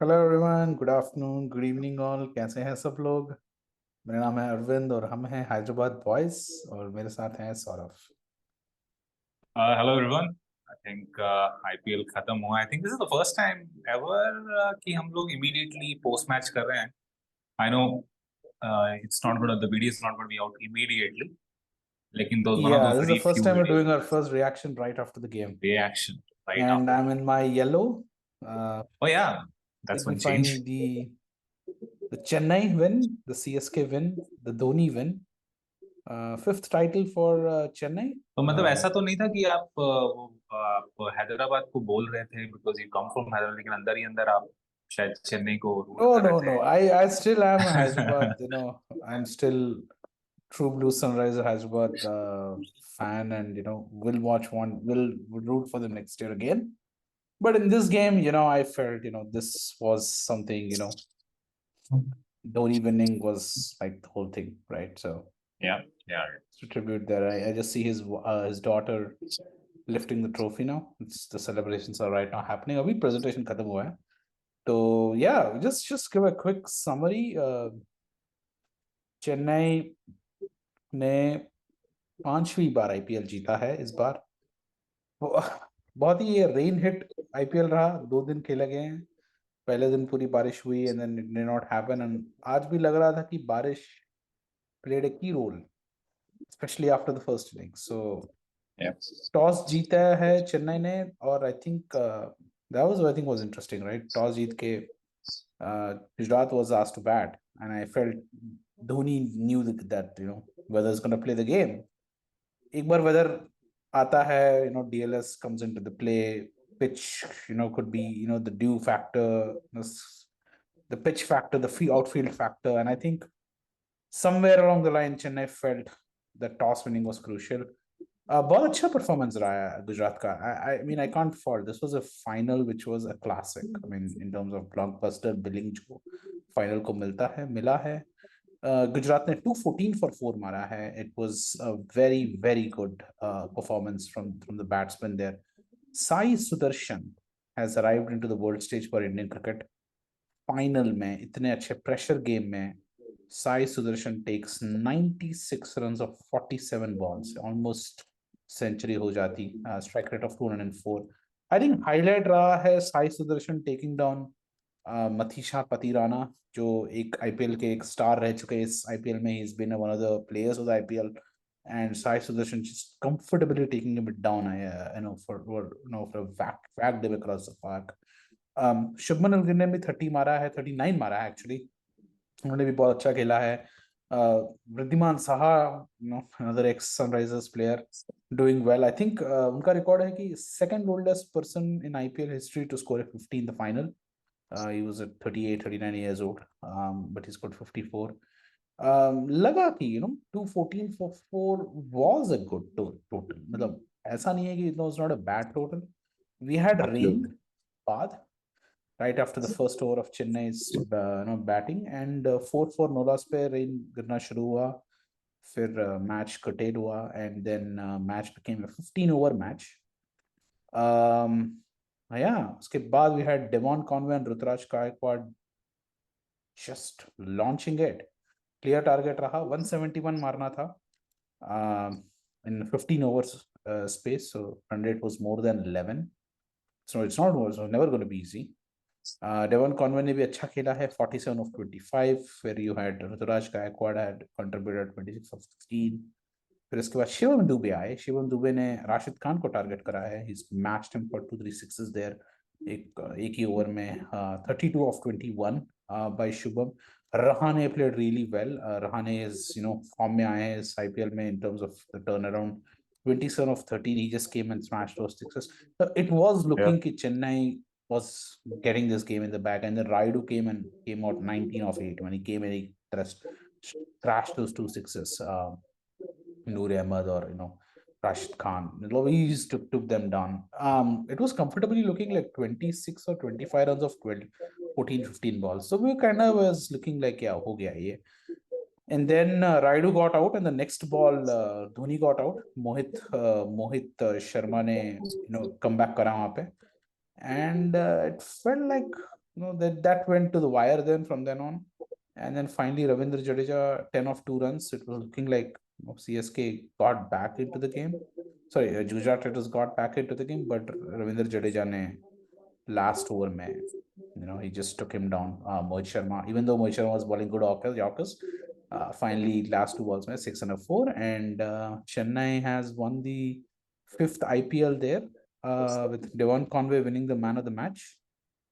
Hello everyone, good afternoon, good evening all. कैसे हैं सब लोग? मेरा नाम है अरविंद और हम हैं हैदराबाद बॉयज। और मेरे साथ हैं Saurabh. Hello everyone. I think IPL खत्म हुआ। I think this is the first time ever कि हम लोग इमीडिएटली पोस्ट मैच कर रहे हैं। I know it's not gonna the video is not gonna be out immediately, लेकिन those one of Yeah, those this is the very first few time we're doing videos our first reaction right after the game. reaction right And after the I'm game. in my yellow. Uh, Oh yeah, that's one signifying change. the Chennai win, the CSK win, the Dhoni win. Fifth title for Chennai. तो मतलब ऐसा तो नहीं था कि आप हैदराबाद को बोल रहे थे because you come from Hyderabad, लेकिन अंदर ही अंदर आप शायद चेन्नई को रूट No, कर रहे no, no. थे। I still am a Hyderabad. I'm still true blue Sunriser Hyderabad fan, and will watch one, will root for them next year again. But in this game, I felt this was something. Dhoni winning was like the whole thing, right? So Yeah, yeah. to tribute there, I just see his daughter lifting the trophy now. The celebrations are right now happening. Abhi presentation खत्म हुआ है. So yeah, just give a quick summary. Chennai ने पांचवी बार IPL जीता है इस बार। वो- बहुत ही ये रेन हिट आईपीएल रहा। 2 दिन खेले गए हैं। पहले दिन पूरी बारिश हुई and then it did not happen, and आज भी लग रहा था कि बारिश played a key role, specially after the first inning. So Yeah. Toss जीता है चेन्नई ने, और I think that was I think was interesting, right? Toss जीत के Gujarat was asked to bat, and I felt Dhoni knew that whether it's going to play the game. एक बार weather आता है, DLS comes into the play. Pitch, could be, the dew factor, the pitch factor, the outfield factor, and I think somewhere along the line Chennai felt that toss winning was crucial. बहुत अच्छा performance रहा है गुजरात का। I mean, I can't fault. This was a final which was a classic. I mean, in terms of blockbuster billing जो final को मिला है। गुजरात ने 214 for 4 मारा है। It was a very very good performance from the batsman there. Sai Sudarshan has arrived into the world stage for Indian cricket. Final में इतने अच्छे प्रेशर गेम में Sai Sudarshan takes 96 runs off 47 balls, almost century हो जाती। Strike rate of 204। I think highlight रहा है Sai Sudarshan taking down Matheesha Pathirana, जो एक आईपीएल के एक स्टार रह चुके हैं इस आईपीएल में। He is been one of the players of the IPL, and Sai Sudarshan just comfortably taking him down, for a whacked him across the park. Shubman Gill ने भी 30 मारा है, 39 मारा है एक्चुअली। उन्होंने भी बहुत अच्छा खेला है। Wriddhiman Saha, another ex Sunrisers player, doing well. I think उनका रिकॉर्ड है कि second oldest person in IPL history to score a 50 in the final. He was at 38, 39 years old, but he scored 54. लगा कि 214 for 4 was a good total. मतलब ऐसा नहीं है कि it was not a bad total. We had rain Absolutely. बाद, right after the first over of Chennai's batting, and 4-4 नोलास पे rain गिरना शुरू हुआ। फिर मैच कटेल हुआ, and then match became a 15 over match. उसके बाद we had Devon Conway and Ruturaj Gaikwad just launching it. Clear target रहा, 171 मारना था in 15 overs space, so run rate was more than 11, so it's never going to be easy. Devon Conway ने भी अच्छा खेला है, 47 of 25. फिर you had Ruturaj Gaikwad had contributed 26 of 16. फिर इसके बाद शिवम दुबे आए। शिवम दुबे ने राशिद खान को टारगेट करा है। He matched him for 2-3 sixes there, एक ही ओवर में। 32 of 21 by Shubham. Rahane played really well. Rahane is form में आए हैं इस आईपीएल में in terms of the turn around. 27 of 13, he just came and smashed those sixes. So it was Yeah. looking कि Chennai was getting this game in the bag, and then Raidu came out 19 of 8 when he came and he crashed those 2 sixes. Noor Ahmed or Rashid Khan, he just took them down. It was comfortably looking like 26 or 25 runs of 12, 14, 15 balls. So we kind of was looking like, yeah, ho gaya ye. And then Raidu got out, and the next ball Dhoni got out. Mohit Sharma ने come back करा वहाँ पे, and it felt like that went to the wire then from then on. And then finally, Ravindra Jadeja, 10 of 2 runs. It was looking like CSK got back into the game. Sorry, Gujarat Titans got back into the game, but Ravindra Jadeja ne last over mein, he just took him down. Mohit Sharma, even though Mohit Sharma was bowling good Yorkers, finally last 2 balls mein 6 and a 4, and Chennai has won the 5th IPL there, with Devon Conway winning the man of the match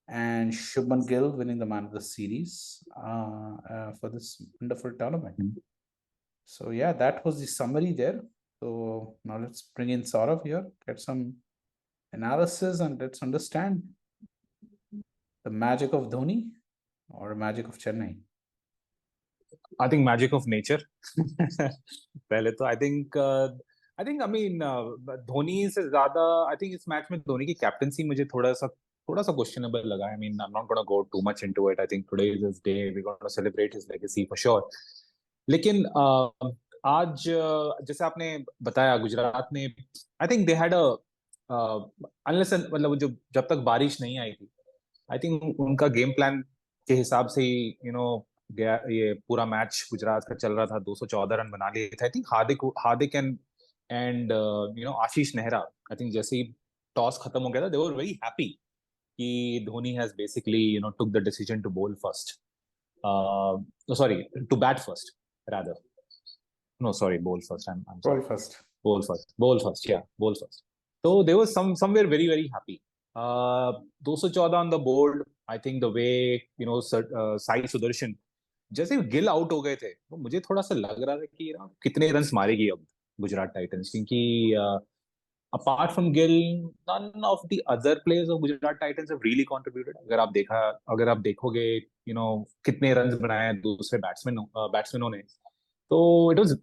and Shubman Gill winning the man of the series for this wonderful tournament. So yeah, that was the summary there. So now let's bring in Saurav here, get some analysis, and let's understand the magic of Dhoni or magic of Chennai. I think magic of nature. पहले तो I mean Dhoni से ज्यादा I think इस match में धोनी की captaincy मुझे थोड़ा सा क्वेश्चनेबल लगा. I mean I'm not going to go too much into it. I think today is his day. We're going to celebrate his legacy for sure. लेकिन आज जैसे आपने बताया गुजरात ने I think they had a unless मतलब जब तक बारिश नहीं आई थी आई थिंक उनका गेम प्लान के हिसाब से ही गया. ये पूरा मैच गुजरात का चल रहा था. 214 रन बना लिए थे. I think Hardik and Ashish Nehra I think जैसे ही टॉस खत्म हो गया था दे वर वेरी हैप्पी कि Dhoni has basically took the decision to bowl first. Sorry, to bat first rather. No, sorry, bowl first. I'm Ball sorry. first. Bowl first. Yeah, bowl first. So they were somewhere very very happy. 214 on the board. I think the way Sai Sudarshan जैसे Gill out हो गए थे तो मुझे थोड़ा सा लग रहा था कि कितने रन्स मारेगी अब गुजरात टाइटंस, क्योंकि apart from Gill none of the other players of Gujarat Titans have really contributed. अगर आप देखोगे कितने रन्स बनाए हैं दूसरे बैट्समैनों ने, तो it was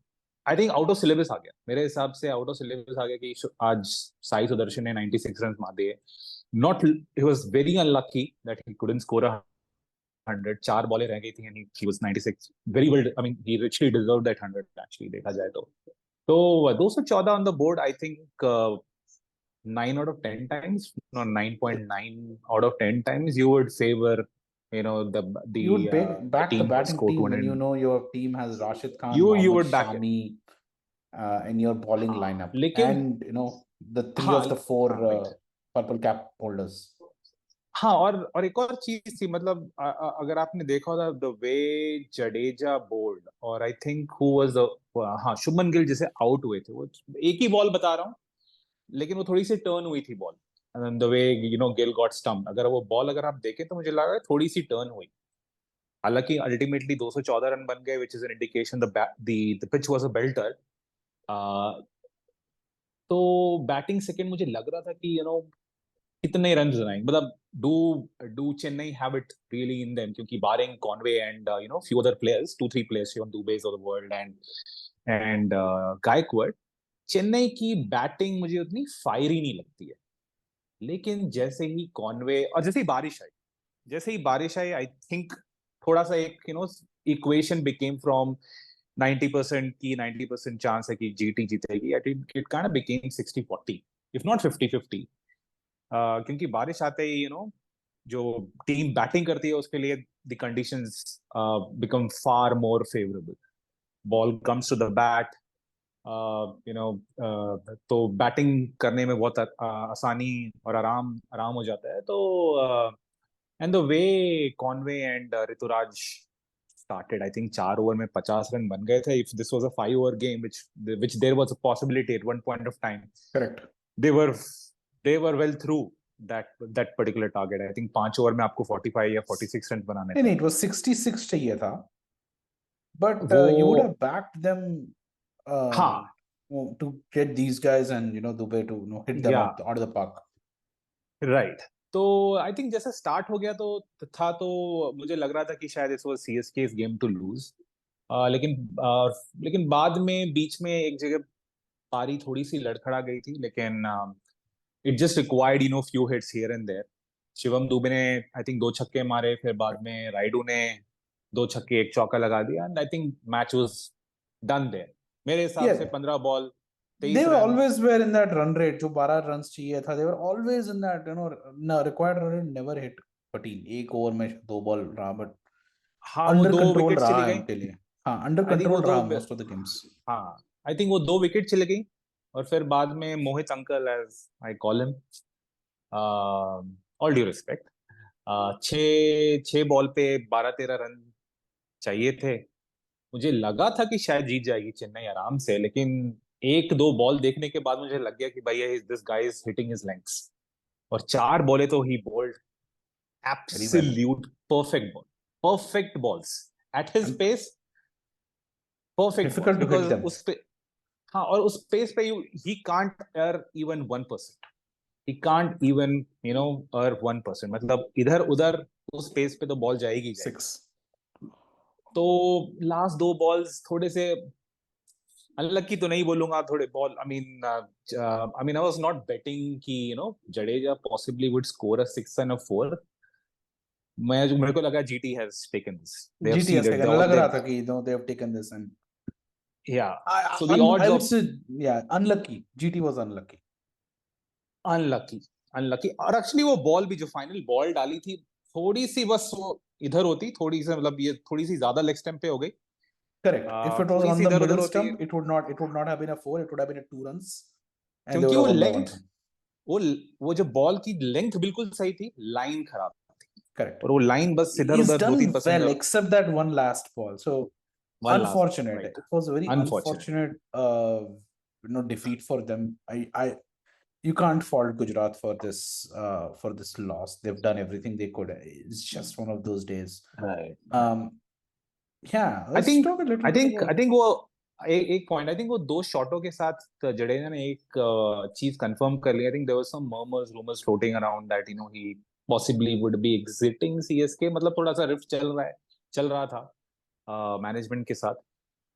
I think out of syllabus आ गया. मेरे हिसाब से आउट ऑफ सिलेबस आ गया कि आज साई सुदर्शन ने 96 रन मार दिए. Not he was very unlucky that he couldn't score 100. 4 बॉलें रह गई थी and he was 96. Very well, I mean he richly deserve that 100 actually देखा जाए तो 214 on the board. I think 9 out of 10 times, no, 9.9 out of 10 times you would favor the You would the back the team who batting scored team when 200. you know your team has Rashid Khan, You Mohammad would back it. Shami in your bowling हाँ lineup, लेकिन and the 3 हाँ of the 4 हाँ right. purple cap holders. हाँ और एक और चीज थी, मतलब अगर आपने देखा था द वे जडेजा बोल्ड और I think who was the हाँ शुभमन गिल जैसे आउट हुए थे, वो एक ही बॉल बता रहा हूँ लेकिन वो थोड़ी सी टर्न हुई थी ball. The way Gill got stump, अगर वो बॉल अगर आप देखें तो मुझे लगा थोड़ी सी टर्न हुई. हालांकि अल्टीमेटली 214 रन बन गए which is an indication the pitch was a belter. तो बैटिंग सेकंड मुझे लग रहा था कि कितने रन बनाएंगे, मतलब do Chennai have it really in them, क्योंकि barring Conway and few other players 2-3 players on Dubes of the world and Gaikwad, Chennai की बैटिंग मुझे उतनी फायरी नहीं लगती है. लेकिन जैसे ही बारिश आई आई थिंक थोड़ा सा एक इक्वेशन बिकेम फ्रॉम 90% की 90% चांस है कि जीटी जीतेगी. I think it kind of became 60-40 if not 50-50. क्योंकि बारिश आते ही जो टीम बैटिंग करती है उसके लिए the conditions become far more favourable. Ball comes to the bat, तो बैटिंग करने में बहुत आसानी और आराम आराम हो जाता है. तो and the way Conway and Ruturaj started, I think 4 over में 50 रन बन गए थे. If this was a 5 over game which there was a possibility at one point of time, Correct. they were they were well through that particular target. I think 5 over में आपको 45 या 46 run बनाने थे. नहीं, it was 66 चाहिए था, but वो you would have backed them हाँ to get these guys and Dubai to hit them या out of the park. Right. तो आई थिंक जैसे स्टार्ट हो गया तो मुझे लग रहा था कि शायद इस was CSK game to lose. लेकिन बाद में बीच में एक जगह पारी थोड़ी सी लड़खड़ा गई थी, लेकिन it just required few hits here and there. Shivam Dube ने आई थिंक 2 छक्के मारे, फिर बाद में राइडू ने 2 छक्के 1 चौका लगा दिया and I think match was done there. मेरे हिसाब से Yeah, 15 ball they 23 were run. always were in that run rate जो 12 runs चाहिए था. They were always in that required run rate never hit. 13 एक ओवर में 2 बॉल रहा, but हाँ, वो अंडर 2 विकेट कंट्रोल चली रहा है गई। उनके लिए। हाँ, अंडर आई थिंक वो कंट्रोल दो, रहा मोस्ट ऑफ द गेम्स। हाँ, आई थिंक वो 2 विकेट चली गई। और फिर बाद में Mohit uncle, as I call him, all due respect, छः छः बॉल पे 12-13 रन चाहिए थे। मुझे लगा था कि शायद जीत जाएगी चेन्नई आराम से, लेकिन एक दो बॉल देखने के बाद मुझे लग गया कि भाई this guy is hitting his lengths. और 4 बॉलें तो ही bowled very well. Absolute perfect ball, perfect balls at his and pace, perfect balls, difficult to hit because them. उस पे, हाँ, और उस पेस पे ही can't err even 1%। He can't even err 1%, मतलब इधर उधर उस पेस पे तो बॉल जाएगी जाएगी। 6। तो लास्ट 2 बॉल्स थोड़े से अनलकी तो नहीं बोलूंगा, थोड़े ball, I was not betting कि Jadeja possibly would score a 6 and a 4। मेरे को लगा GT has taken this, they have GTS seeded का द, लग दे, रहा था कि no they have taken this and yeah, so the odds I would ऑफ, say yeah, unlucky. GT was unlucky. Unlucky, unlucky. और एक्चुअली वो ball भी जो फाइनल बॉल डाली थी, थोड़ी सी बस वो इधर होती, थोड़ी सी, मतलब ये थोड़ी सी ज्यादा लेग स्टंप पे हो गई। Correct. If it was थोड़ी on सी the इधर उधर middle होती, stump, it would not have been a 4. It would have been a 2 runs, and they would क्योंकि have वो won by one length, run. वो वो जो बॉल की लेंथ बिल्कुल सही थी, लाइन खराब थी। Correct. और वो लाइन बस इधर He's उधर दो तीन done परसेंट well, इधर, except that one last ball. So one last, unfortunate. Right, It was a very unfortunate. unfortunate, defeat for them. You can't fault Gujarat for this loss. They've done everything they could. It's just one of those days. Right. Um, yeah. I Let's think talk a little I bit think I about. Think वो एक point, I think वो 2 शॉटों के साथ जडेजा ने एक चीज confirm कर लिया। I think there was some murmurs rumours floating around that he possibly would be exiting CSK, मतलब थोड़ा सा रिफ्ट चल रहा था मैनेजमेंट के साथ।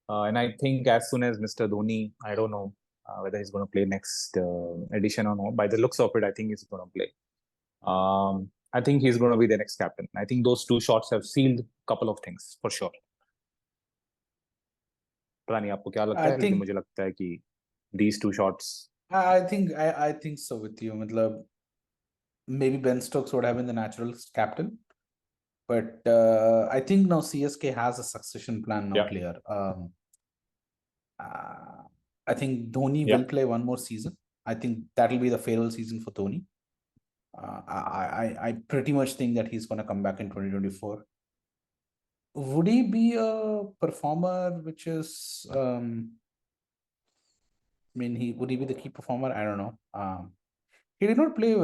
And I think as soon as mister Dhoni, I don't know whether he's going to play next edition or not. By the looks of it, I think he's going to play. Um, I think he's going to be the next captain. I think those 2 shots have sealed a couple of things for sure. पता नहीं आपको क्या लगता I है, लेकिन think मुझे लगता है कि these 2 shots, I think so with you. मतलब maybe Ben Stokes would have been the natural captain, but I think now CSK has a succession plan now yeah, clear. Uh, I think Dhoni yeah. will play one more season. I think that will be the farewell season for Dhoni. I pretty much think that he's going to come back in 2024. Would he be a performer which is I mean, he would he be the key performer? I don't know. He did not play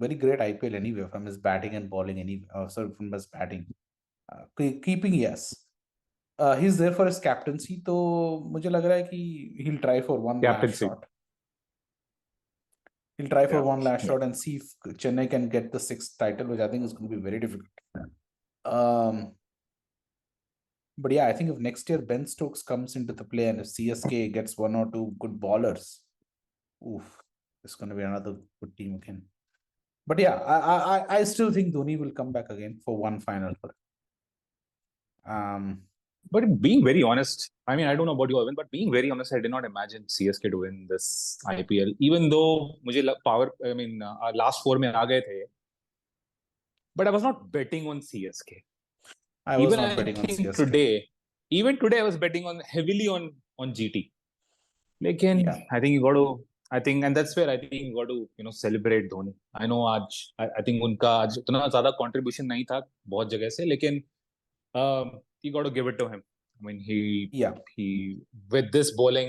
very great IPL anyway from his batting and bowling. Sorry, from his batting. Keeping, yes. He's there for his captaincy. तो मुझे लग रहा है कि he'll try for one last Captaincy, shot. He'll try for yeah, one last yeah. shot and see if Chennai can get the 6th title, which I think is going to be very difficult. Um, but yeah, I think if next year Ben Stokes comes into the play and if CSK gets 1 or 2 good bowlers, oof, it's going to be another good team again. But yeah, I still think Dhoni will come back again for one final. Um, But being very honest, I mean, I don't know about you, Alvin, but being very honest, I did not imagine CSK to win this IPL, even though मुझे power, I mean, last 4 में आ गए थे, but I was not betting on CSK. I was Even not I betting on think CSK. today, even today, I was betting on heavily on GT. लेकिन Yeah, I think you got to, I think, and that's where I think you got to celebrate Dhoni. I know आज I think उनका आज उतना ज्यादा contribution नहीं था बहुत जगह से, लेकिन you got to give it to him. I mean yeah, he with this bowling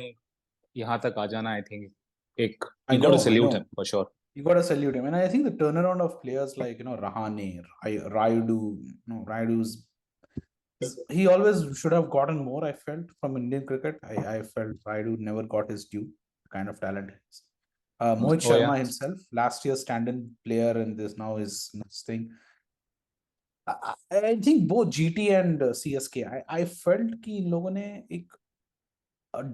यहाँ तक आ जाना, I think एक, I you got to know, I salute him know. for sure. You got to salute him, and I think the turnaround of players like Rahane, Rayudu, Rayudu's he always should have gotten more. I felt from Indian cricket, I felt Rayudu never got his due kind of talent. Mohit Oh yeah, Sharma himself, last year's stand-in player, and this now is this thing. I think both GT and CSK. I felt कि इन लोगों ने एक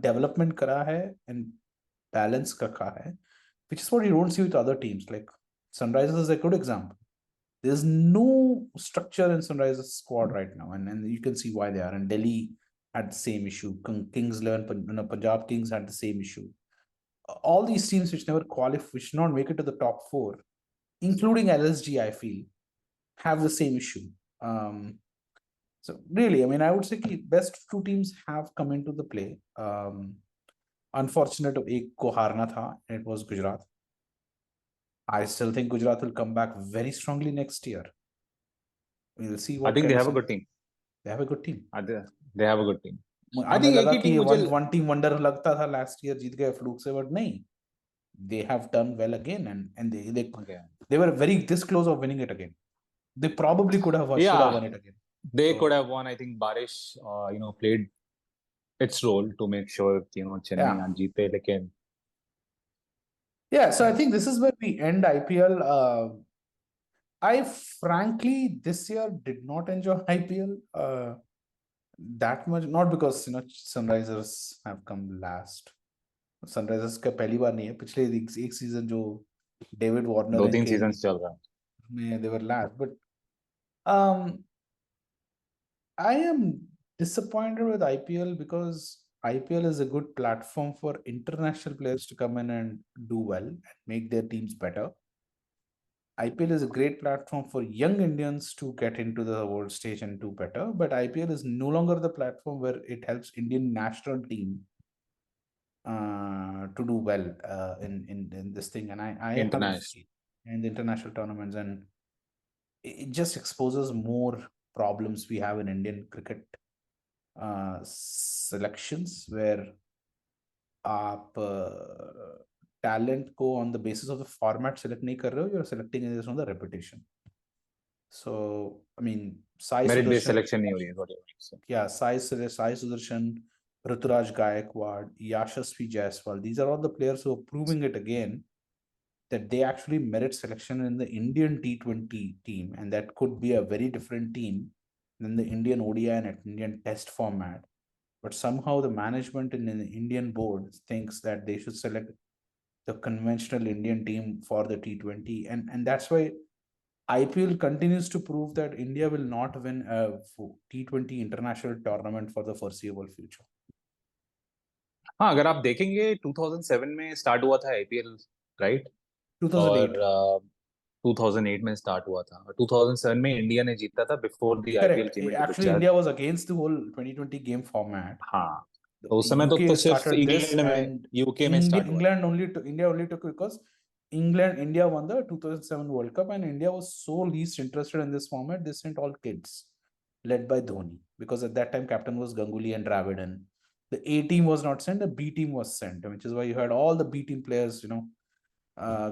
development करा है and balance रखा है, which is what you don't see with other teams. Like Sunrisers is a good example. There's no structure in Sunrisers squad right now, and you can see why they are. And Delhi had the same issue. Kings 11, Punjab Kings had the same issue. All these teams which never qualify, which not make it to the top 4, including LSG, I feel, have the same issue. So really, I mean, I would say कि best two teams have come into the play. Unfortunate एक को हारना था, and it was Gujarat. I still think Gujarat will come back very strongly next year. We'll see I what think they kind have a of good team. they have a good team. They have a good team. I हमें think एक लगा ही कि team ये मुझे one team wonder लगता था last year जीत गए fluke से, बट नहीं, they have done well again, and okay. they were very this close of winning it again. They probably should have Yeah, won it again. they So could have won. I think Barish, played its role to make sure Chennai yeah, आज जीते, लेकिन yeah. So I think this is where we end IPL. I frankly this year did not enjoy IPL that much, not because Sunrisers have come last. Sunrisers का पहली बार नहीं है, पिछले एक season जो डेविड वार्नर दो तीन इनके सीजन चल रहा है. में they were last, but um I am disappointed with IPL because IPL is a good platform for international players to come in and do well and make their teams better. IPL is a great platform for young Indians to get into the world stage and do better, but IPL is no longer the platform where it helps Indian national team to do well in this thing. And I have a International. feeling in the international tournaments, and it just exposes more problems we have in Indian cricket selections where आप talent को on the basis of the format select नहीं कर रहे हो, you are selecting based on the reputation. So I mean Sai merit based Sudarshan, selection नहीं हो रही है, yeah, Sai Sudarshan, Ruturaj Gaikwad, Yashasvi Jaiswal, these are all the players who are proving it again that they actually merit selection in the Indian T20 team, and that could be a very different team than the Indian ODI and Indian Test format. But somehow the management in the Indian board thinks that they should select the conventional Indian team for the T20, and that's why IPL continues to prove that India will not win a T20 international tournament for the foreseeable future. हाँ, अगर आप देखेंगे 2007 में start हुआ था IPL, right? और 2008. 2008 में start हुआ था, और 2007 में इंडिया ने जीता था before the IPL Correct. Came into Actually, picture. India was against the whole 2020 game format. हाँ, तो उस The समय तो UK सिर्फ started this, इंग्लैंड में, and यूके में स्टार्ट हुआ था. India only took because India won the 2007 World Cup, and India was so least interested in this format. They sent all kids, led by Dhoni, because at that time captain was Ganguly and Dravid, and the A team was not sent, the B team was sent, which is why you had all the B team players,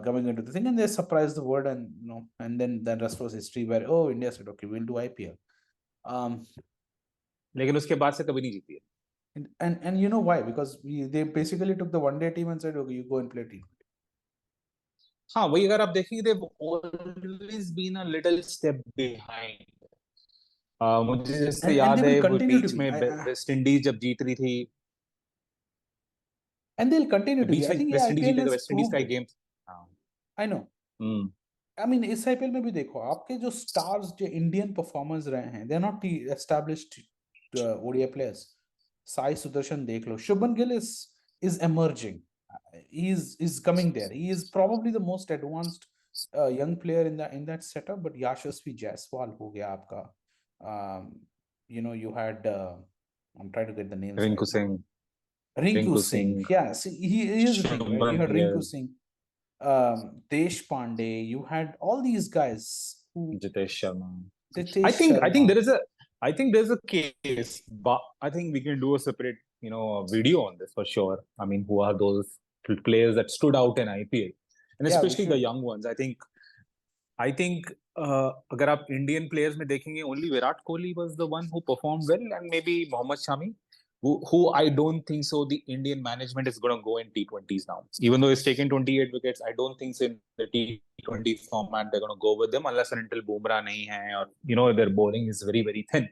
coming into the thing, and they surprised the world, and and then the rest was history. Where India said, okay, we'll do IPL. लेकिन उसके बाद से कभी नहीं जीती है. And you know why? Because they basically took the one day team and said, okay, you go and play team. हाँ, वही अगर आप देखेंगे, they've always been a little step behind. मुझे जैसे And याद they है will वो continue to बीच be. में वेस्ट इंडीज जब जीत रही थी, And they'll continue to be. Beach I में think वेस्ट इंडीज IPL जीते तो has वेस्ट इंडीज का proved एक it. गेम. हाँ. I know. Hmm. I mean, इस IPL में भी देखो, आपके जो स्टार्स जो इंडियन परफॉर्मर्स रहे हैं, they are not established ODI players. Sai Sudarshan देख लो, Shubman Gill is emerging. He's coming there. He is probably the most advanced young player in that setup. But Yashasvi Jaiswal हो गया आपका. You had I'm trying to get the names Rinku right now. Singh, Rinku Rinku Singh. Singh, Yeah, see, here's the thing, right? You Shubman had Rinku Gill, Singh, Desh Pandey. You had all these guys who Jitesh Sharma. Titesh Sharma. I think there's a case, but I think we can do a separate, video on this for sure. I mean, who are those players that stood out in IPL, and Yeah, we especially the should. young ones. I think अगर आप Indian players में देखेंगे, only Virat Kohli was the one who performed well, and maybe Mohammad Shami, who I don't think so the Indian management is going to go in T20s now. Even though he's taken 28 wickets, I don't think so in the T20 format they're going to go with them unless and until Bumrah नहीं है, or their bowling is very very thin,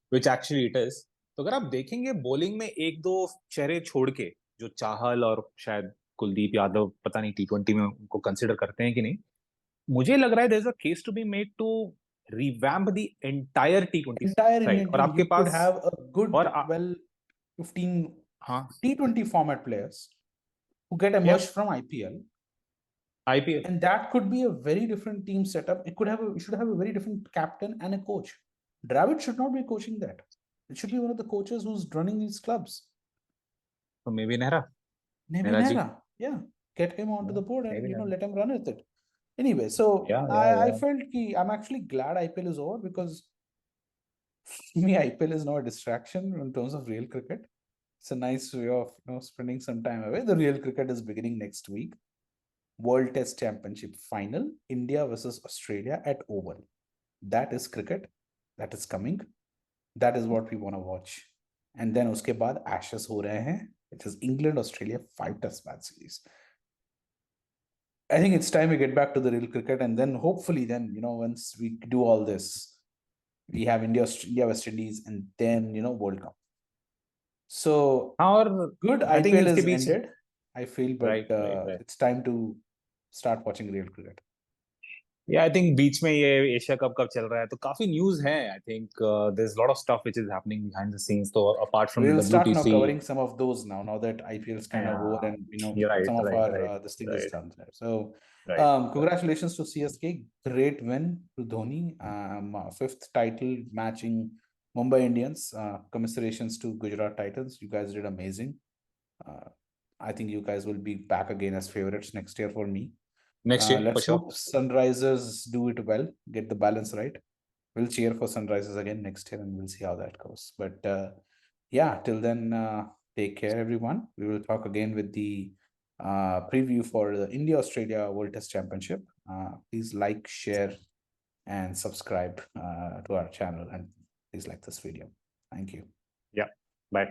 which actually it is. तो अगर आप देखेंगे bowling में एक दो चेहरे छोड़ के, जो चाहल और शायद कुलदीप यादव, पता नहीं T20 में उनको कंसिडर करते हैं कि नहीं, मुझे लग रहा है there is a case to be made to revamp the entire टी20 Entire साइड. Indian और team, आपके you could पास, have a और good 12, 15 हाँ, T20 format players who get या emerged from IPL IPL. And that could be a very different team setup. It should have a very different captain and a coach. Dravid should not be coaching that. It should be one of the coaches who's running these clubs. So maybe Nehra. Maybe Nehra ji. Nehra. Yeah. Get him onto Yeah, the board and maybe Nehra. let him run with it. Anyway, so Yeah, yeah, I yeah. felt I'm actually glad IPL is over because to me IPL is now a distraction in terms of real cricket. It's a nice way of spending some time away. The real cricket is beginning next week. World Test Championship final, India versus Australia at Oval. That is cricket. That is coming. That is what we want to watch. And then उसके बाद Ashes हो रहे हैं. It is England Australia 5 Test match series. I think it's time we get back to the real cricket, and then hopefully, then once we do all this, we have India, Australia, West Indies, and then World Cup. So और good, I think IPL इसके is beach ended, I feel, but right. it's time to start watching real cricket. या I think बीच में ये Asia cup कब चल रहा है तो काफी न्यूज है I think there is lot of stuff which is happening behind the scenes तो apart from We'll start now WTC covering some of those now that IPL is kind of over yeah and you're right some of right our right this thing is right done there. So right congratulations to CSK, great win to Dhoni, fifth title matching Mumbai Indians. Commiserations to Gujarat Titans, you guys did amazing. uh, I think you guys will be back again as favorites next year for me. next year for Let's sure hope Sunrisers do it well, get the balance right. We'll cheer for Sunrisers again next year and we'll see how that goes. But yeah, till then, take care, everyone. We will talk again with the preview for the India Australia World Test Championship. Please like, share, and subscribe to our channel. And please like this video. Thank you. yeah bye